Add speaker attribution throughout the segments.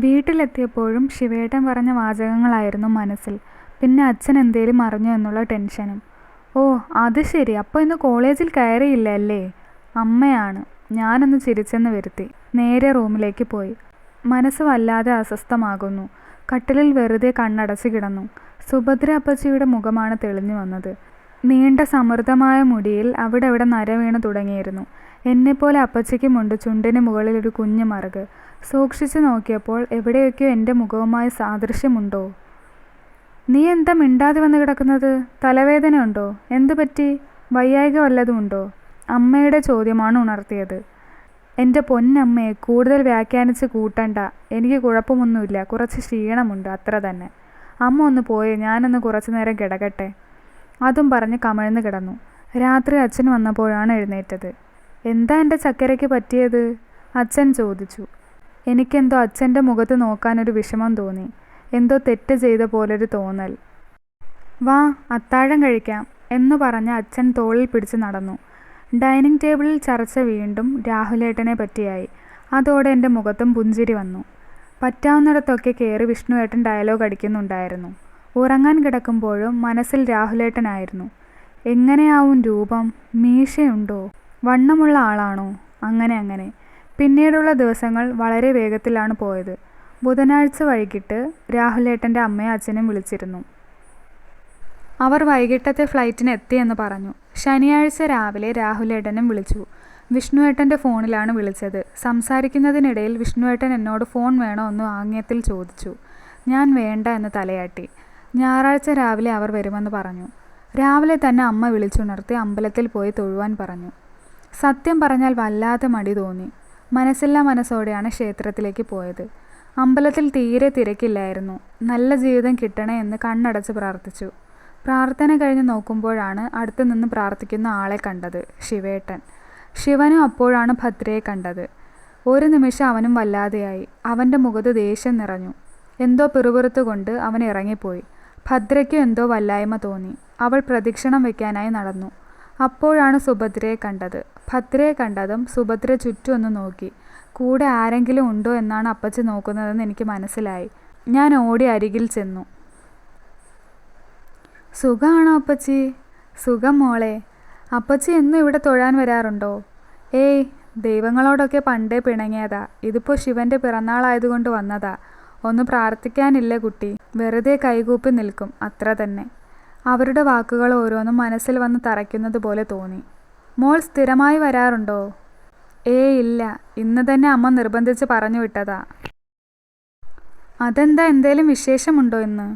Speaker 1: വീട്ടിലെത്തിയപ്പോഴും ശിവേട്ടൻ പറഞ്ഞ വാചകങ്ങളായിരുന്നു മനസ്സിൽ. പിന്നെ അച്ഛൻ എന്തേലും അറിഞ്ഞോ എന്നുള്ള ടെൻഷനും. ഓ അത് ശരി, അപ്പോൾ ഇന്ന് കോളേജിൽ കയറിയില്ല അല്ലേ? അമ്മയാണ്. ഞാനൊന്ന് ചിരിച്ചെന്ന് വരുത്തി. നേരെ റൂമിലേക്ക് പോയി. മനസ്സ് വല്ലാതെ അസ്വസ്ഥമാകുന്നു. കട്ടിലിൽ വെറുതെ കണ്ണടച്ച് കിടന്നു. സുഭദ്ര അപ്പച്ചിയുടെ മുഖമാണ് തെളിഞ്ഞു വന്നത്. നീണ്ട സമൃദ്ധമായ മുടിയിൽ അവിടെ നര വീണു തുടങ്ങിയിരുന്നു. എന്നെപ്പോലെ അപ്പച്ചിക്കുമുണ്ട് ചുണ്ടിന് മുകളിൽ ഒരു കുഞ്ഞു മറുക്. സൂക്ഷിച്ചു നോക്കിയപ്പോൾ എവിടെയൊക്കെയോ എൻ്റെ മുഖവുമായി സാദൃശ്യമുണ്ടോ? നീ എന്താ മിണ്ടാതെ വന്ന് കിടക്കുന്നത്? തലവേദന ഉണ്ടോ? എന്തു പറ്റി? വയ്യായ്ക വല്ലതുമുണ്ടോ? അമ്മയുടെ ചോദ്യമാണ് ഉണർത്തിയത്. എൻ്റെ പൊന്നമ്മയെ കൂടുതൽ വ്യാഖ്യാനിച്ച് കൂട്ടണ്ട. എനിക്ക് കുഴപ്പമൊന്നുമില്ല, കുറച്ച് ക്ഷീണമുണ്ട്, അത്ര തന്നെ. അമ്മ ഒന്ന് പോയി, ഞാനൊന്ന് കുറച്ചു നേരം കിടക്കട്ടെ. അതും പറഞ്ഞ് കമിഴ്ന്ന് കിടന്നു. രാത്രി അച്ഛൻ വന്നപ്പോഴാണ് എഴുന്നേറ്റത്. എന്താ എൻ്റെ ചക്കരയ്ക്ക് പറ്റിയത്? അച്ഛൻ ചോദിച്ചു. എനിക്കെന്തോ അച്ഛൻ്റെ മുഖത്ത് നോക്കാനൊരു വിഷമം തോന്നി. എന്തോ തെറ്റ് ചെയ്ത പോലൊരു തോന്നൽ. വാ അത്താഴം കഴിക്കാം എന്നു പറഞ്ഞ് അച്ഛൻ തോളിൽ പിടിച്ച് നടന്നു. ഡൈനിങ് ടേബിളിൽ ചർച്ച വീണ്ടും രാഹുലേട്ടനെ പറ്റിയായി. അതോടെ എൻ്റെ മുഖത്തും പുഞ്ചിരി വന്നു. പറ്റാവുന്നിടത്തൊക്കെ കയറി വിഷ്ണുവേട്ടൻ ഡയലോഗ് അടിക്കുന്നുണ്ടായിരുന്നു. ഉറങ്ങാൻ കിടക്കുമ്പോഴും മനസ്സിൽ രാഹുലേട്ടനായിരുന്നു. എങ്ങനെയാവും രൂപം? മീശയുണ്ടോ? വണ്ണമുള്ള ആളാണോ? അങ്ങനെ. പിന്നീടുള്ള ദിവസങ്ങൾ വളരെ വേഗത്തിലാണ് പോയത്. ബുധനാഴ്ച വൈകിട്ട് രാഹുലേട്ടൻ്റെ അമ്മയും അച്ഛനും വിളിച്ചിരുന്നു. അവർ വൈകിട്ടത്തെ ഫ്ലൈറ്റിന് എത്തിയെന്ന് പറഞ്ഞു. ശനിയാഴ്ച രാവിലെ രാഹുലേട്ടനും വിളിച്ചു. വിഷ്ണുവേട്ടൻ്റെ ഫോണിലാണ് വിളിച്ചത്. സംസാരിക്കുന്നതിനിടയിൽ വിഷ്ണുവേട്ടൻ എന്നോട് ഫോൺ വേണോ എന്ന് ആംഗ്യത്തിൽ ചോദിച്ചു. ഞാൻ വേണ്ട എന്ന് തലയാട്ടി. ഞായറാഴ്ച രാവിലെ അവർ വരുമെന്ന് പറഞ്ഞു. രാവിലെ തന്നെ അമ്മ വിളിച്ചുണർത്തി അമ്പലത്തിൽ പോയി തൊഴുവാൻ പറഞ്ഞു. സത്യം പറഞ്ഞാൽ വല്ലാതെ മടി തോന്നി. മനസ്സില്ലാ മനസ്സോടെയാണ് ക്ഷേത്രത്തിലേക്ക് പോയത്. അമ്പലത്തിൽ തീരെ തിരക്കില്ലായിരുന്നു. നല്ല ജീവിതം കിട്ടണേ എന്ന് കണ്ണടച്ച് പ്രാർത്ഥിച്ചു. പ്രാർത്ഥന കഴിഞ്ഞ് നോക്കുമ്പോഴാണ് അടുത്തു നിന്ന് പ്രാർത്ഥിക്കുന്ന ആളെ കണ്ടത്. ശിവേട്ടൻ. ശിവനും അപ്പോഴാണ് ഭദ്രയെ കണ്ടത്. ഒരു നിമിഷം അവനും വല്ലാതെയായി. അവൻ്റെ മുഖത്ത് ദേഷ്യം നിറഞ്ഞു. എന്തോ പിറുപിറുത്തുകൊണ്ട് അവൻ ഇറങ്ങിപ്പോയി. ഭദ്രയ്ക്കും എന്തോ വല്ലായ്മ തോന്നി. അവൾ പ്രദക്ഷിണം വയ്ക്കാനായി നടന്നു. അപ്പോഴാണ് സുഭദ്രയെ കണ്ടത്. ഭദ്രയെ കണ്ടതും സുഭദ്ര ചുറ്റും ഒന്ന് നോക്കി. കൂടെ ആരെങ്കിലും ഉണ്ടോ എന്നാണ് അപ്പച്ചി നോക്കുന്നതെന്ന് എനിക്ക് മനസ്സിലായി. ഞാൻ ഓടി അരികിൽ ചെന്നു. സുഖമാണോ അപ്പച്ചി? സുഖം മോളെ. അപ്പച്ചി എന്നും ഇവിടെ തൊഴാൻ വരാറുണ്ടോ? ഏയ്, ദൈവങ്ങളോടൊക്കെ പണ്ടേ പിണങ്ങിയതാ. ഇതിപ്പോൾ ശിവൻ്റെ പിറന്നാളായതുകൊണ്ട് വന്നതാ. ഒന്ന് പ്രാർത്ഥിക്കാനില്ല കുട്ടി. വെറുതെ കൈകൂപ്പി നിൽക്കും, അത്ര തന്നെ. അവരുടെ വാക്കുകൾ ഓരോന്നും മനസ്സിൽ വന്ന് തറയ്ക്കുന്നത് പോലെ തോന്നി. മോൾ സ്ഥിരമായി വരാറുണ്ടോ? ഏയ് ഇല്ല, ഇന്ന് തന്നെ അമ്മ നിർബന്ധിച്ച് പറഞ്ഞു വിട്ടതാ. അതെന്താ, എന്തേലും വിശേഷമുണ്ടോ ഇന്ന്?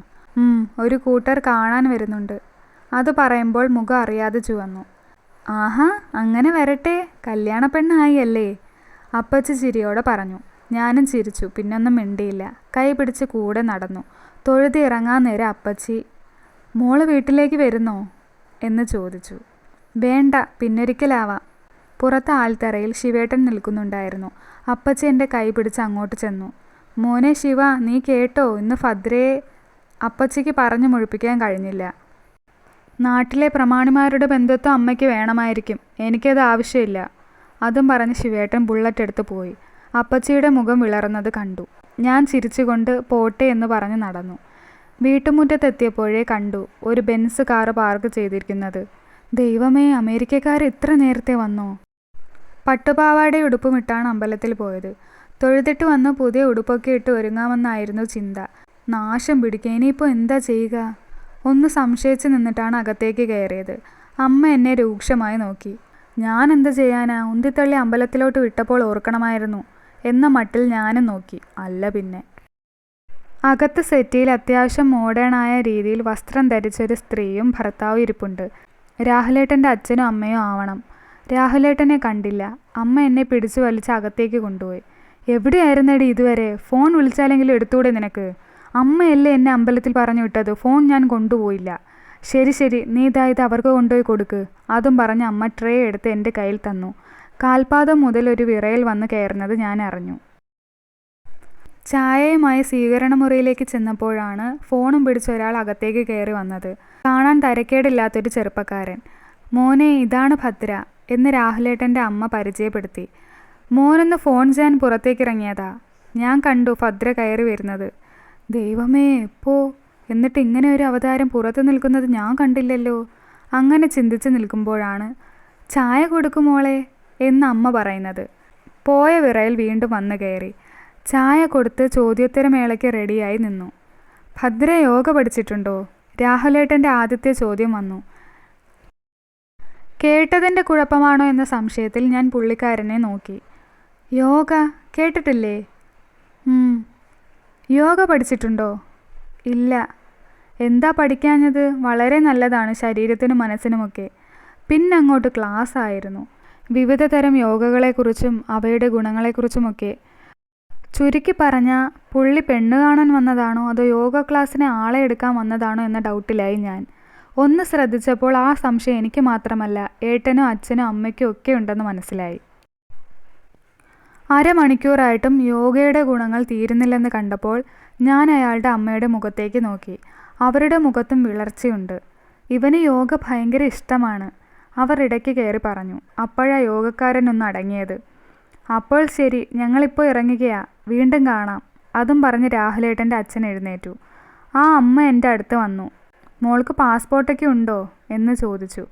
Speaker 1: ഒരു കൂട്ടർ കാണാൻ വരുന്നുണ്ട്. അത് പറയുമ്പോൾ മുഖം അറിയാതെ ചുവന്നു. ആഹാ, അങ്ങനെ വരട്ടെ, കല്യാണ പെണ്ണായി അല്ലേ? അപ്പച്ചി ചിരിയോടെ പറഞ്ഞു. ഞാനും ചിരിച്ചു. പിന്നൊന്നും മിണ്ടിയില്ല. കൈ പിടിച്ച് കൂടെ നടന്നു. തൊഴുതി ഇറങ്ങാൻ നേരം അപ്പച്ചി, മോള് വീട്ടിലേക്ക് വരുന്നോ എന്ന് ചോദിച്ചു. വേണ്ട, പിന്നൊരിക്കലാവാം. പുറത്ത് ആൽത്തറയിൽ ശിവേട്ടൻ നിൽക്കുന്നുണ്ടായിരുന്നു. അപ്പച്ചി എൻ്റെ കൈ പിടിച്ച് അങ്ങോട്ട് ചെന്നു. മോനെ ശിവ, നീ കേട്ടോ, ഇന്ന് ഭദ്രയെ അപ്പച്ചിക്ക് പറഞ്ഞു മുഴിപ്പിക്കാൻ കഴിഞ്ഞില്ല. നാട്ടിലെ പ്രമാണിമാരുടെ ബന്ധുത്വം അമ്മയ്ക്ക് വേണമായിരിക്കും. എനിക്കത് ആവശ്യമില്ല. അതും പറഞ്ഞ് ശിവേട്ടൻ ബുള്ളറ്റ് എടുത്ത് പോയി. അപ്പച്ചിയുടെ മുഖം വിളർന്നത് കണ്ടു. ഞാൻ ചിരിച്ചുകൊണ്ട് പോട്ടെ എന്ന് പറഞ്ഞ് നടന്നു. വീട്ടുമുറ്റത്തെത്തിയപ്പോഴേ കണ്ടു ഒരു ബെൻസ് കാറ് പാർക്ക് ചെയ്തിരിക്കുന്നത്. ദൈവമേ, അമേരിക്കക്കാർ ഇത്ര നേരത്തെ വന്നോ? പട്ടുപാവാട ഉടുപ്പുമിട്ടാണ് അമ്പലത്തിൽ പോയത്. തൊഴുതിട്ട് വന്ന് പുതിയ ഉടുപ്പൊക്കെ ഇട്ട് ഒരുങ്ങാമെന്നായിരുന്നു ചിന്ത. നാശം പിടിക്കുക, ഇനിയിപ്പോൾ എന്താ ചെയ്യുക? ഒന്ന് സംശയിച്ച് നിന്നിട്ടാണ് അകത്തേക്ക് കയറിയത്. അമ്മ എന്നെ രൂക്ഷമായി നോക്കി. ഞാൻ എന്ത് ചെയ്യാനാ? ഉന്തിത്തള്ളി അമ്പലത്തിലോട്ട് വിട്ടപ്പോൾ ഓർക്കണമായിരുന്നു എന്ന മട്ടിൽ ഞാനും നോക്കി. അല്ല പിന്നെ. അകത്ത് സെറ്റിയിൽ അത്യാവശ്യം മോഡേണായ രീതിയിൽ വസ്ത്രം ധരിച്ചൊരു സ്ത്രീയും ഭർത്താവും ഇരിപ്പുണ്ട്. രാഹുലേട്ടൻ്റെ അച്ഛനും അമ്മയും ആവണം. രാഹുലേട്ടനെ കണ്ടില്ല. അമ്മ എന്നെ പിടിച്ചു വലിച്ച് അകത്തേക്ക് കൊണ്ടുപോയി. എവിടെയായിരുന്നേടി ഇതുവരെ? ഫോൺ വിളിച്ചാലെങ്കിലും എടുത്തൂടെ നിനക്ക്? അമ്മയല്ലേ എന്നെ അമ്പലത്തിൽ പറഞ്ഞു വിട്ടത്. ഫോൺ ഞാൻ കൊണ്ടുപോയില്ല. ശരി, നീ ഇത് അവർക്ക് കൊണ്ടുപോയി കൊടുക്ക്. അതും പറഞ്ഞ് അമ്മ ട്രേ എടുത്ത് എൻ്റെ കയ്യിൽ തന്നു. കാൽപാദം മുതൽ ഒരു വിറയൽ വന്ന് കയറുന്നത് ഞാൻ അറിഞ്ഞു. ചായയുമായി സ്വീകരണ മുറിയിലേക്ക് ചെന്നപ്പോഴാണ് ഫോണും പിടിച്ച ഒരാൾ അകത്തേക്ക് കയറി വന്നത്. കാണാൻ തരക്കേടില്ലാത്തൊരു ചെറുപ്പക്കാരൻ. മോനെ, ഇതാണ് ഭദ്ര എന്ന് രാഹുലേട്ടൻ്റെ അമ്മ പരിചയപ്പെടുത്തി. മോനൊന്ന് ഫോൺ ചെയ്യാൻ പുറത്തേക്കിറങ്ങിയതാ. ഞാൻ കണ്ടു ഭദ്ര കയറി വരുന്നത്. ദൈവമേ, എപ്പോ? എന്നിട്ട് ഇങ്ങനെ ഒരു അവതാരം പുറത്തു നിൽക്കുന്നത് ഞാൻ കണ്ടില്ലല്ലോ. അങ്ങനെ ചിന്തിച്ച് നിൽക്കുമ്പോഴാണ് ചായ കൊടുക്കുമോളെ എന്ന് അമ്മ പറയുന്നത്. പോയ വിറയിൽ വീണ്ടും വന്നു കയറി. ചായ കൊടുത്ത് ചോദ്യോത്തരമേളയ്ക്ക് റെഡിയായി നിന്നു. ഭദ്ര യോഗ പഠിച്ചിട്ടുണ്ടോ? രാഹുലേട്ടൻ്റെ ആദ്യത്തെ ചോദ്യം വന്നു. കേട്ടതിൻ്റെ കുഴപ്പമാണോ എന്ന സംശയത്തിൽ ഞാൻ പുള്ളിക്കാരനെ നോക്കി. യോഗ കേട്ടിട്ടില്ലേ? യോഗ പഠിച്ചിട്ടുണ്ടോ? ഇല്ല. എന്താ പഠിക്കാഞ്ഞത്? വളരെ നല്ലതാണ് ശരീരത്തിനും മനസ്സിനുമൊക്കെ. പിന്നങ്ങോട്ട് ക്ലാസ് ആയിരുന്നു. വിവിധ തരം യോഗകളെക്കുറിച്ചും അവയുടെ ഗുണങ്ങളെക്കുറിച്ചുമൊക്കെ. ചുരുക്കി പറഞ്ഞാൽ പുള്ളി പെണ്ണ് കാണാൻ വന്നതാണോ അതോ യോഗ ക്ലാസ്സിന് ആളെ എടുക്കാൻ വന്നതാണോ എന്ന ഡൗട്ടിലായി ഞാൻ. ഒന്ന് ശ്രദ്ധിച്ചപ്പോൾ ആ സംശയം എനിക്ക് മാത്രമല്ല, ഏട്ടനും അച്ഛനും അമ്മയ്ക്കും ഒക്കെ ഉണ്ടെന്ന് മനസ്സിലായി. അരമണിക്കൂറായിട്ടും യോഗയുടെ ഗുണങ്ങൾ തീരുന്നില്ലെന്ന് കണ്ടപ്പോൾ ഞാൻ അയാളുടെ അമ്മയുടെ മുഖത്തേക്ക് നോക്കി. അവരുടെ മുഖത്തും വിളർച്ചയുണ്ട്. ഇവന് യോഗ ഭയങ്കര ഇഷ്ടമാണ്, അവർ ഇടയ്ക്ക് കയറി പറഞ്ഞു. അപ്പോഴാ യോഗക്കാരനൊന്ന് അടങ്ങിയത്. അപ്പോൾ ശരി, ഞങ്ങളിപ്പോൾ ഇറങ്ങുകയാ, വീണ്ടും കാണാം. അതും പറഞ്ഞ് രാഹുലേട്ടൻ്റെ അച്ഛൻ എഴുന്നേറ്റു. ആ അമ്മ എൻ്റെ അടുത്ത് വന്നു. മോൾക്ക് പാസ്പോർട്ടൊക്കെ ഉണ്ടോ എന്ന് ചോദിച്ചു.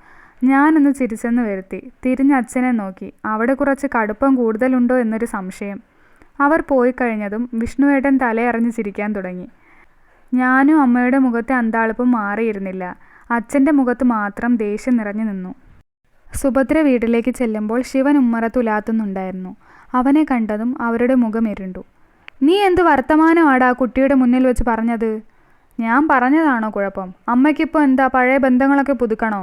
Speaker 1: ഞാനൊന്ന് ചിരിച്ചെന്ന് വരുത്തി. തിരിഞ്ഞ് അച്ഛനെ നോക്കി. അവിടെ കുറച്ച് കടുപ്പം കൂടുതലുണ്ടോ എന്നൊരു സംശയം. അവർ പോയി കഴിഞ്ഞതും വിഷ്ണുവേട്ടൻ തലയറിഞ്ഞ് ചിരിക്കാൻ തുടങ്ങി. ഞാനും അമ്മയുടെ മുഖത്തെ അന്താളിപ്പും മാറിയിരുന്നില്ല. അച്ഛൻ്റെ മുഖത്ത് മാത്രം ദേഷ്യം നിറഞ്ഞു നിന്നു. സുഭദ്ര വീട്ടിലേക്ക് ചെല്ലുമ്പോൾ ശിവൻ ഉമ്മറത്തുലാത്തുന്നുണ്ടായിരുന്നു. അവനെ കണ്ടതും അവരുടെ മുഖം ഇരുണ്ടു. നീ എന്ത് വർത്തമാനമാടാ കുട്ടിയുടെ മുന്നിൽ വെച്ച് പറഞ്ഞത്? ഞാൻ പറഞ്ഞതാണോ കുഴപ്പം? അമ്മയ്ക്കിപ്പോൾ എന്താ പഴയ ബന്ധങ്ങളൊക്കെ പുതുക്കണോ?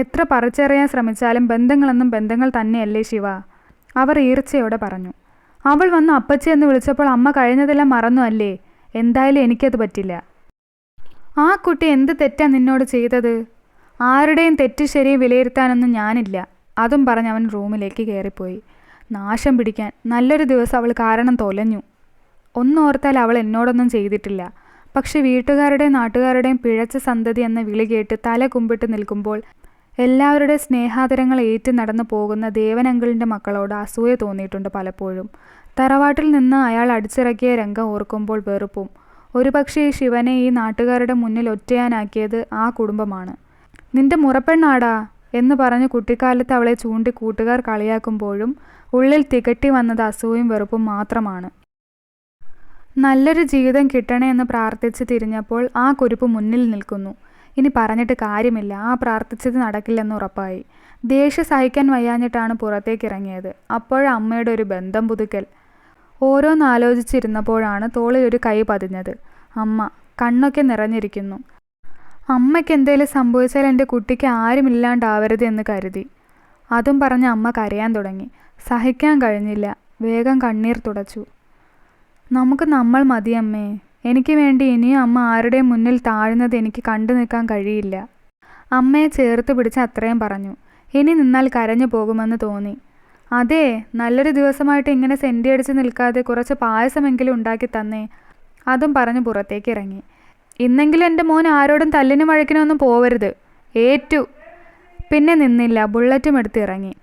Speaker 1: എത്ര പറിച്ചറിയാൻ ശ്രമിച്ചാലും ബന്ധങ്ങളെന്നും ബന്ധങ്ങൾ തന്നെയല്ലേ ശിവ? അവർ ഈർച്ചയോടെ പറഞ്ഞു. അവൾ വന്ന് അപ്പച്ചി എന്ന് വിളിച്ചപ്പോൾ അമ്മ കഴിഞ്ഞതെല്ലാം മറന്നു അല്ലേ? എന്തായാലും എനിക്കത് പറ്റില്ല. ആ കുട്ടി എന്ത് തെറ്റാ നിന്നോട് ചെയ്തത്? ആരുടെയും തെറ്റ് ശരിയും വിലയിരുത്താനൊന്നും ഞാനില്ല. അതും പറഞ്ഞ് അവൻ റൂമിലേക്ക് കയറിപ്പോയി. നാശം പിടിക്കാൻ, നല്ലൊരു ദിവസം അവൾ കാരണം തൊലഞ്ഞു. ഒന്നോർത്താൽ അവൾ എന്നോടൊന്നും ചെയ്തിട്ടില്ല. പക്ഷെ വീട്ടുകാരുടെയും നാട്ടുകാരുടെയും പിഴച്ച സന്തതി എന്ന വിളി കേട്ട് തല കുമ്പിട്ട് നിൽക്കുമ്പോൾ എല്ലാവരുടെ സ്നേഹാദരങ്ങൾ ഏറ്റു നടന്നു പോകുന്ന ദേവനങ്കിളിൻ്റെ മക്കളോട് അസൂയ തോന്നിയിട്ടുണ്ട് പലപ്പോഴും. തറവാട്ടിൽ നിന്ന് അയാൾ അടിച്ചിറക്കിയ രംഗം ഓർക്കുമ്പോൾ വെറുപ്പും. ഒരുപക്ഷേ ശിവനെ ഈ നാട്ടുകാരുടെ മുന്നിൽ ഒറ്റയാനാക്കിയത് ആ കുടുംബമാണ്. നിന്റെ മുറപ്പെണ്ണാടാ എന്ന് പറഞ്ഞ് കുട്ടിക്കാലത്ത് അവളെ ചൂണ്ടി കൂട്ടുകാർ കളിയാക്കുമ്പോഴും ഉള്ളിൽ തികട്ടി വന്നത് അസൂയും വെറുപ്പും മാത്രമാണ്. നല്ലൊരു ജീവിതം കിട്ടണേ എന്ന് പ്രാർത്ഥിച്ച് തിരിഞ്ഞപ്പോൾ ആ കുരിപ്പ് മുന്നിൽ നിൽക്കുന്നു. ഇനി പറഞ്ഞിട്ട് കാര്യമില്ല, ആ പ്രാർത്ഥിച്ചത് നടക്കില്ലെന്ന് ഉറപ്പായി. ദേഷ്യം സഹിക്കാൻ വയ്യാഞ്ഞിട്ടാണ് പുറത്തേക്ക് ഇറങ്ങിയത്. അപ്പോഴമ്മയുടെ ഒരു ബന്ധം പുതുക്കൽ. ഓരോന്നാലോചിച്ചിരുന്നപ്പോഴാണ് തോളിൽ ഒരു കൈ പതിഞ്ഞത്. അമ്മ കണ്ണൊക്കെ നിറഞ്ഞിരിക്കുന്നു. അമ്മയ്ക്ക് എന്തേലും സംഭവിച്ചാൽ എൻ്റെ കുട്ടിക്ക് ആരുമില്ലാണ്ടാവരുത് എന്ന് കരുതി. അതും പറഞ്ഞ് അമ്മ കരയാൻ തുടങ്ങി. സഹിക്കാൻ കഴിഞ്ഞില്ല. വേഗം കണ്ണീർ തുടച്ചു. നമുക്ക് നമ്മൾ മതിയമ്മേ. എനിക്ക് വേണ്ടി ഇനിയും അമ്മ ആരുടെയും മുന്നിൽ താഴുന്നത് എനിക്ക് കണ്ടു നിൽക്കാൻ കഴിയില്ല. അമ്മയെ ചേർത്ത് പിടിച്ച് അത്രയും പറഞ്ഞു. ഇനി നിന്നാൽ കരഞ്ഞു പോകുമെന്ന് തോന്നി. അതേ, നല്ലൊരു ദിവസമായിട്ട് ഇങ്ങനെ സെൻറ്റി അടിച്ച് നിൽക്കാതെ കുറച്ച് പായസമെങ്കിലും ഉണ്ടാക്കി തന്നേ. അതും പറഞ്ഞ് പുറത്തേക്ക് ഇറങ്ങി. ഇന്നെങ്കിലും എൻ്റെ മോൻ ആരോടും തല്ലിനും വഴക്കിനൊന്നും പോവരുത്. ഏറ്റു. പിന്നെ നിന്നില്ല, ബുള്ളറ്റും എടുത്ത് ഇറങ്ങി.